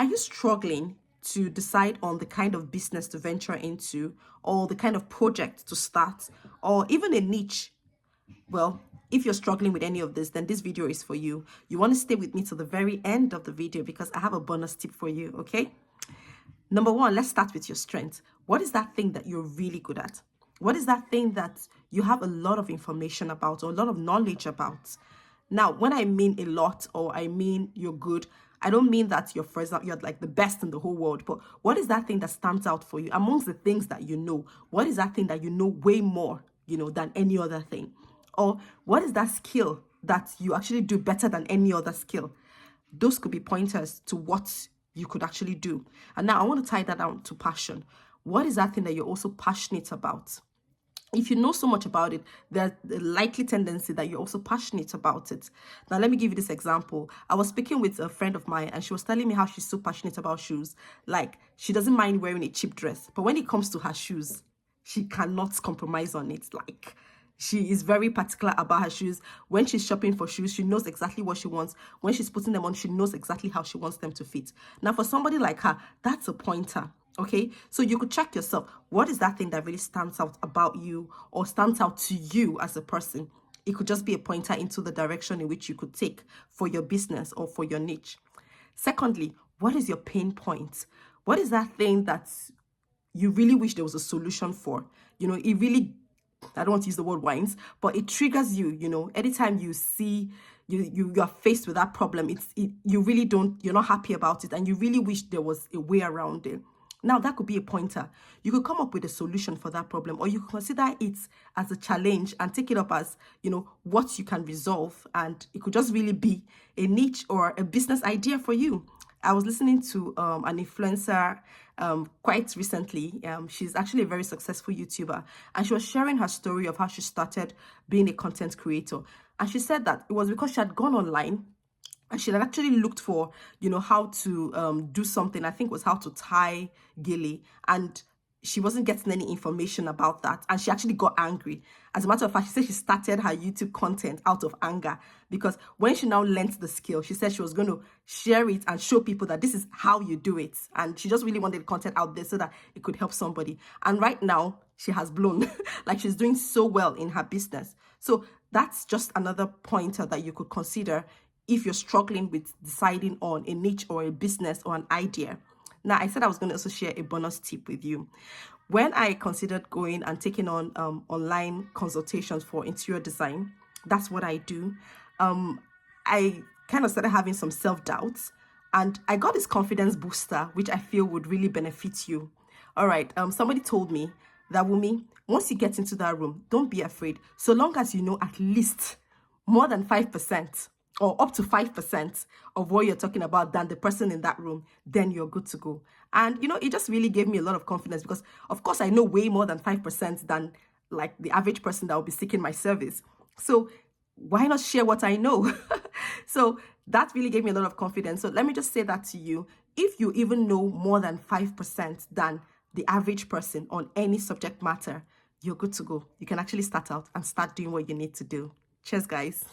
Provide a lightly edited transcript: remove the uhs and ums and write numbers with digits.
Are you struggling to decide on the kind of business to venture into, or the kind of project to start, or even a niche? Well, if you're struggling with any of this, then this video is for you. You want to stay with me to the very end of the video because I have a bonus tip for you, okay? Number one, let's start with your strength. What is that thing that you're really good at? What is that thing that you have a lot of information about or a lot of knowledge about? Now, when I mean a lot or I mean you're good, I don't mean that you're, for example, you're like the best in the whole world, but what is that thing that stands out for you amongst the things that you know? What is that thing that you know way more, than any other thing? Or what is that skill that you actually do better than any other skill? Those could be pointers to what you could actually do. And now I want to tie that down to passion. What is that thing that you're also passionate about? If you know so much about it, there's a likely tendency that you're also passionate about it. Now, let me give you this example. I was speaking with a friend of mine and she was telling me how she's so passionate about shoes. Like, she doesn't mind wearing a cheap dress, but when it comes to her shoes, she cannot compromise on it. Like, she is very particular about her shoes. When she's shopping for shoes, she knows exactly what she wants. When she's putting them on, she knows exactly how she wants them to fit. Now, for somebody like her, that's a pointer. Okay, so you could check yourself. What is that thing that really stands out about you or stands out to you as a person? It could just be a pointer into the direction in which you could take for your business or for your niche. Secondly, what is your pain point? What is that thing that you really wish there was a solution for? It really, I don't want to use the word whines, but it triggers you, anytime you see you are faced with that problem, you really you're not happy about it and you really wish there was a way around it. Now, that could be a pointer. You could come up with a solution for that problem, or you could consider it as a challenge and take it up as, what you can resolve. And it could just really be a niche or a business idea for you. I was listening to an influencer quite recently. She's actually a very successful YouTuber, and she was sharing her story of how she started being a content creator. And she said that it was because she had gone online and she had actually looked for, how to do something. I think it was how to tie gilly. And she wasn't getting any information about that. And she actually got angry. As a matter of fact, she said she started her YouTube content out of anger because when she now learned the skill, she said she was going to share it and show people that this is how you do it. And she just really wanted the content out there so that it could help somebody. And right now, she has blown. Like, she's doing so well in her business. So that's just another pointer that you could consider if you're struggling with deciding on a niche or a business or an idea. Now, I said I was going to also share a bonus tip with you. When I considered going and taking on online consultations for interior design, that's what I do. I kind of started having some self-doubts, and I got this confidence booster, which I feel would really benefit you. All right, somebody told me that, Wumi, once you get into that room, don't be afraid. So long as you know at least more than 5%, or up to 5% of what you're talking about than the person in that room, then you're good to go. And, it just really gave me a lot of confidence because, of course, I know way more than 5% than like the average person that will be seeking my service. So why not share what I know? So that really gave me a lot of confidence. So let me just say that to you. If you even know more than 5% than the average person on any subject matter, you're good to go. You can actually start out and start doing what you need to do. Cheers, guys.